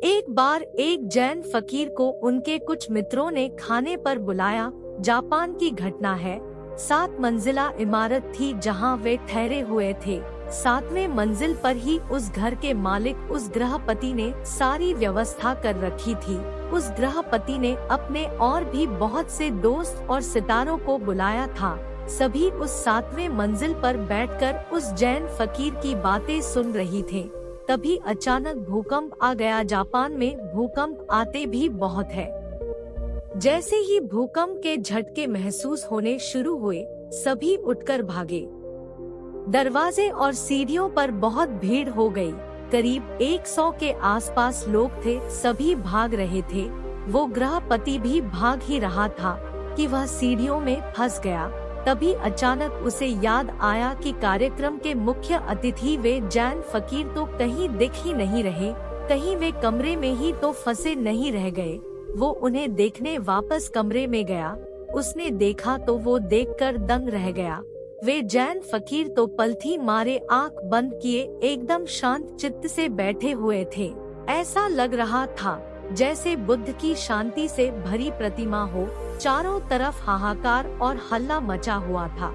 एक बार एक जैन फकीर को उनके कुछ मित्रों ने खाने पर बुलाया। जापान की घटना है। 7 मंजिला इमारत थी जहां वे ठहरे हुए थे। 7वें मंजिल पर ही उस घर के मालिक उस गृहपति ने सारी व्यवस्था कर रखी थी। उस गृहपति ने अपने और भी बहुत से दोस्त और सितारों को बुलाया था। सभी उस 7वें मंजिल पर बैठकर उस जैन फकीर की बातें सुन रही थे। तभी अचानक भूकंप आ गया। जापान में भूकंप आते भी बहुत है। जैसे ही भूकंप के झटके महसूस होने शुरू हुए, सभी उठकर भागे। दरवाजे और सीढ़ियों पर बहुत भीड़ हो गई। करीब 100 के आसपास लोग थे, सभी भाग रहे थे। वो गृहपति भी भाग ही रहा था कि वह सीढ़ियों में फंस गया। तभी अचानक उसे याद आया कि कार्यक्रम के मुख्य अतिथि वे जैन फकीर तो कहीं दिख ही नहीं रहे। कहीं वे कमरे में ही तो फंसे नहीं रह गए। वो उन्हें देखने वापस कमरे में गया। उसने देखा तो वो देखकर दंग रह गया। वे जैन फकीर तो पलथी मारे आंख बंद किए एकदम शांत चित्त से बैठे हुए थे। ऐसा लग रहा था जैसे बुद्ध की शांति से भरी प्रतिमा हो। चारों तरफ हाहाकार और हल्ला मचा हुआ था।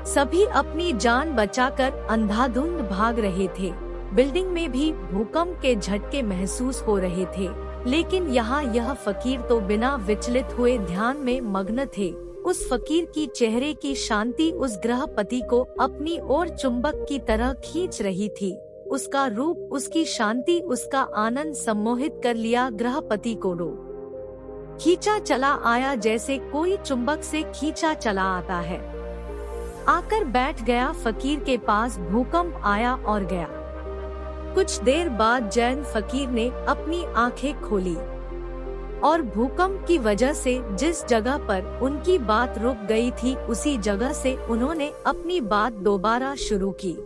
सभी अपनी जान बचाकर अंधाधुंध भाग रहे थे। बिल्डिंग में भी भूकंप के झटके महसूस हो रहे थे, लेकिन यहाँ यह फकीर तो बिना विचलित हुए ध्यान में मग्न थे। उस फकीर की चेहरे की शांति उस गृहपति को अपनी ओर चुंबक की तरह खींच रही थी। उसका रूप, उसकी शांति, उसका आनंद सम्मोहित कर लिया गृहपति को। खींचा चला आया जैसे कोई चुंबक से खींचा चला आता है। आकर बैठ गया फकीर के पास। भूकंप आया और गया। कुछ देर बाद जैन फकीर ने अपनी आंखें खोली और भूकंप की वजह से जिस जगह पर उनकी बात रुक गई थी, उसी जगह से उन्होंने अपनी बात दोबारा शुरू की।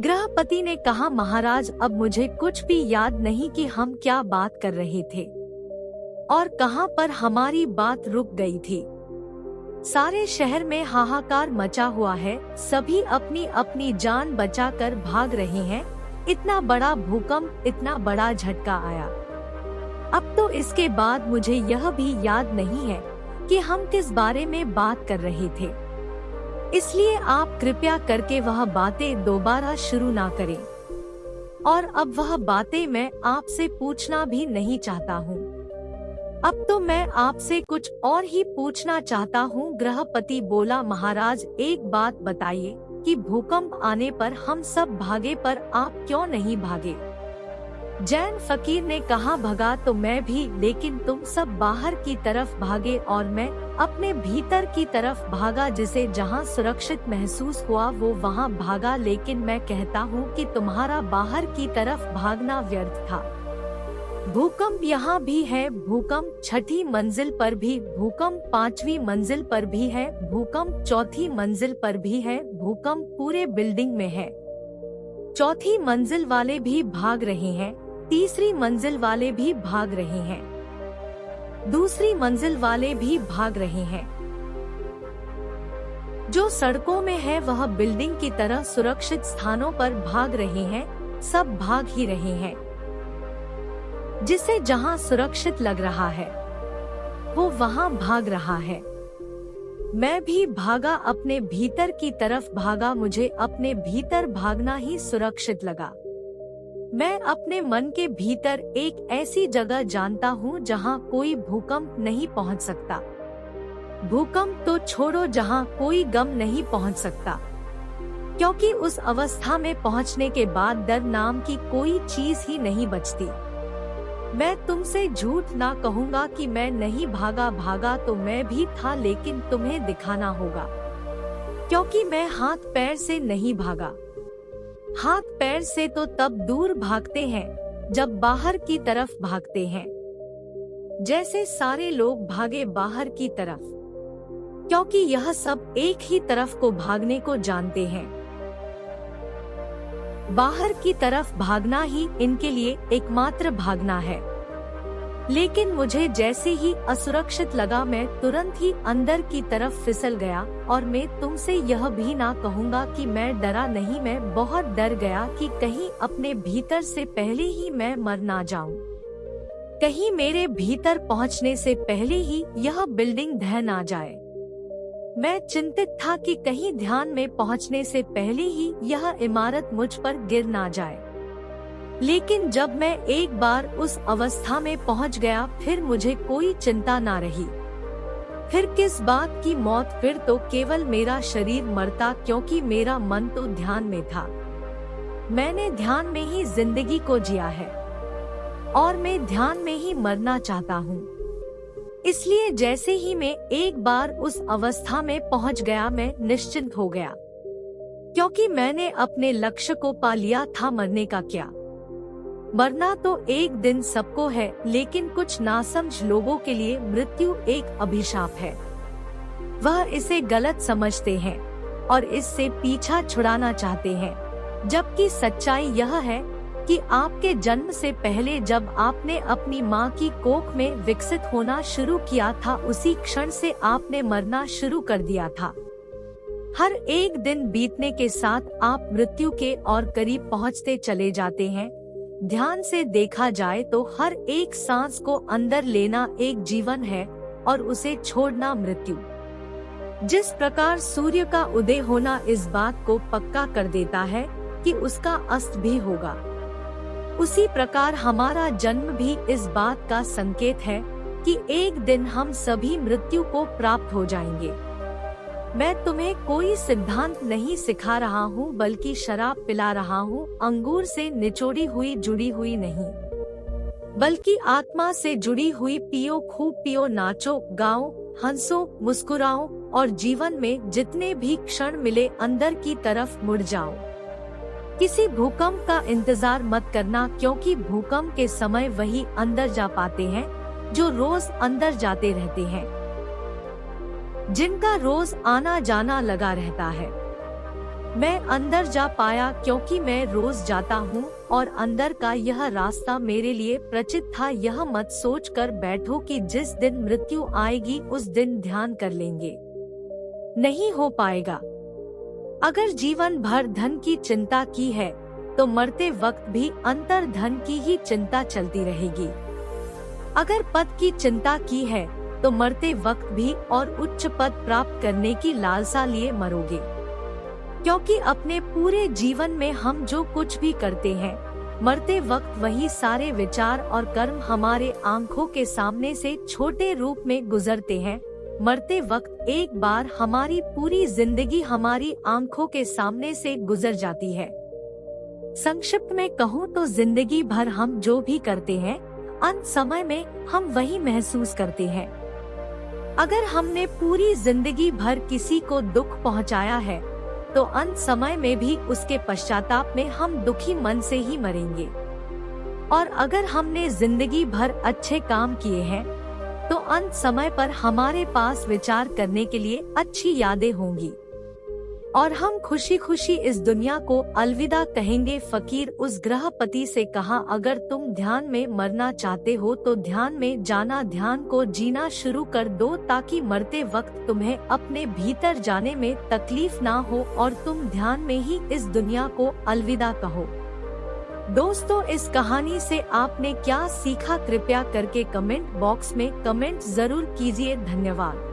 गृहपति ने कहा, महाराज, अब मुझे कुछ भी याद नहीं कि हम क्या बात कर रहे थे और कहां पर हमारी बात रुक गई थी। सारे शहर में हाहाकार मचा हुआ है। सभी अपनी अपनी जान बचाकर भाग रहे हैं। इतना बड़ा भूकंप, इतना बड़ा झटका आया। अब तो इसके बाद मुझे यह भी याद नहीं है कि हम किस बारे में बात कर रहे थे। इसलिए आप कृपया करके वह बातें दोबारा शुरू ना करें। और अब वह बातें मैं आपसे पूछना भी नहीं चाहता हूँ। अब तो मैं आपसे कुछ और ही पूछना चाहता हूँ। गृहपति बोला, महाराज, एक बात बताइए कि भूकंप आने पर हम सब भागे पर आप क्यों नहीं भागे? जैन फकीर ने कहा, भगा तो मैं भी, लेकिन तुम सब बाहर की तरफ भागे और मैं अपने भीतर की तरफ भागा। जिसे जहाँ सुरक्षित महसूस हुआ वो वहाँ भागा। लेकिन मैं कहता हूँ कि तुम्हारा बाहर की तरफ भागना व्यर्थ था। भूकंप यहाँ भी है, भूकंप 6ठी मंजिल पर भी, भूकंप 5वीं मंजिल पर भी है, भूकंप 4थी मंजिल पर भी है, भूकंप पूरे बिल्डिंग में है। 4थी मंजिल वाले भी भाग रहे हैं, 3री मंजिल वाले भी भाग रहे हैं, 2री मंजिल वाले भी भाग रहे हैं। जो सड़कों में है वह बिल्डिंग की तरह सुरक्षित स्थानों पर भाग रहे हैं। सब भाग ही रहे हैं। जिसे जहां सुरक्षित लग रहा है वो वहां भाग रहा है। मैं भी भागा, अपने भीतर की तरफ भागा। मुझे अपने भीतर भागना ही सुरक्षित लगा। मैं अपने मन के भीतर एक ऐसी जगह जानता हूँ जहाँ कोई भूकंप नहीं पहुँच सकता। भूकंप तो छोड़ो, जहाँ कोई गम नहीं पहुँच सकता, क्योंकि उस अवस्था में पहुँचने के बाद डर नाम की कोई चीज ही नहीं बचती। मैं तुमसे झूठ ना कहूँगा कि मैं नहीं भागा। भागा तो मैं भी था, लेकिन तुम्हें दिखाना होगा, क्योंकि मैं हाथ पैर से नहीं भागा। हाथ पैर से तो तब दूर भागते हैं जब बाहर की तरफ भागते हैं। जैसे सारे लोग भागे बाहर की तरफ, क्योंकि यह सब एक ही तरफ को भागने को जानते हैं। बाहर की तरफ भागना ही इनके लिए एकमात्र भागना है। लेकिन मुझे जैसे ही असुरक्षित लगा मैं तुरंत ही अंदर की तरफ फिसल गया। और मैं तुमसे यह भी ना कहूँगा कि मैं डरा नहीं, मैं बहुत डर गया कि कहीं अपने भीतर से पहले ही मैं मर ना जाऊं, कहीं मेरे भीतर पहुंचने से पहले ही यह बिल्डिंग ढह ना जाए। मैं चिंतित था कि कहीं ध्यान में पहुंचने से पहले ही यह इमारत मुझ पर गिर ना जाए। लेकिन जब मैं एक बार उस अवस्था में पहुंच गया, फिर मुझे कोई चिंता ना रही। फिर किस बात की मौत, फिर तो केवल मेरा शरीर मरता, क्योंकि मेरा मन तो ध्यान में था। मैंने ध्यान में ही जिंदगी को जिया है और मैं ध्यान में ही मरना चाहता हूँ। इसलिए जैसे ही मैं एक बार उस अवस्था में पहुंच गया, मैं निश्चिंत हो गया, क्योंकि मैंने अपने लक्ष्य को पा लिया था। मरने का क्या, मरना तो एक दिन सबको है, लेकिन कुछ नासमझ लोगों के लिए मृत्यु एक अभिशाप है। वह इसे गलत समझते हैं और इससे पीछा छुड़ाना चाहते हैं, जबकि सच्चाई यह है कि आपके जन्म से पहले जब आपने अपनी माँ की कोख में विकसित होना शुरू किया था, उसी क्षण से आपने मरना शुरू कर दिया था। हर एक दिन बीतने के साथ आप मृत्यु के और करीब पहुँचते चले जाते हैं। ध्यान से देखा जाए तो हर एक सांस को अंदर लेना एक जीवन है और उसे छोड़ना मृत्यु। जिस प्रकार सूर्य का उदय होना इस बात को पक्का कर देता है कि उसका अस्त भी होगा, उसी प्रकार हमारा जन्म भी इस बात का संकेत है कि एक दिन हम सभी मृत्यु को प्राप्त हो जाएंगे। मैं तुम्हें कोई सिद्धांत नहीं सिखा रहा हूँ, बल्कि शराब पिला रहा हूँ, अंगूर से निचोड़ी हुई जुड़ी हुई नहीं, बल्कि आत्मा से जुड़ी हुई। पियो, खूब पियो, नाचो, गाओ, हंसो, मुस्कुराओ और जीवन में जितने भी क्षण मिले अंदर की तरफ मुड़ जाओ। किसी भूकंप का इंतजार मत करना, क्योंकि भूकंप के समय वही अंदर जा पाते हैं जो रोज अंदर जाते रहते हैं, जिनका रोज आना जाना लगा रहता है। मैं अंदर जा पाया क्योंकि मैं रोज जाता हूँ और अंदर का यह रास्ता मेरे लिए परिचित था। यह मत सोच कर बैठो कि जिस दिन मृत्यु आएगी उस दिन ध्यान कर लेंगे, नहीं हो पाएगा। अगर जीवन भर धन की चिंता की है तो मरते वक्त भी अंतर धन की ही चिंता चलती रहेगी। अगर पद की चिंता की है तो मरते वक्त भी और उच्च पद प्राप्त करने की लालसा लिए मरोगे, क्योंकि अपने पूरे जीवन में हम जो कुछ भी करते हैं, मरते वक्त वही सारे विचार और कर्म हमारे आंखों के सामने से छोटे रूप में गुजरते हैं। मरते वक्त एक बार हमारी पूरी जिंदगी हमारी आंखों के सामने से गुजर जाती है। संक्षिप्त में कहूँ तो जिंदगी भर हम जो भी करते हैं, अंत समय में हम वही महसूस करते हैं। अगर हमने पूरी जिंदगी भर किसी को दुख पहुंचाया है, तो अंत समय में भी उसके पश्चाताप में हम दुखी मन से ही मरेंगे। और अगर हमने जिंदगी भर अच्छे काम किए हैं, तो अंत समय पर हमारे पास विचार करने के लिए अच्छी यादें होंगी और हम खुशी खुशी इस दुनिया को अलविदा कहेंगे। फकीर उस गृहपति से कहा, अगर तुम ध्यान में मरना चाहते हो तो ध्यान में जाना, ध्यान को जीना शुरू कर दो, ताकि मरते वक्त तुम्हें अपने भीतर जाने में तकलीफ ना हो और तुम ध्यान में ही इस दुनिया को अलविदा कहो। दोस्तों, इस कहानी से आपने क्या सीखा, कृपया करके कमेंट बॉक्स में कमेंट जरूर कीजिए। धन्यवाद।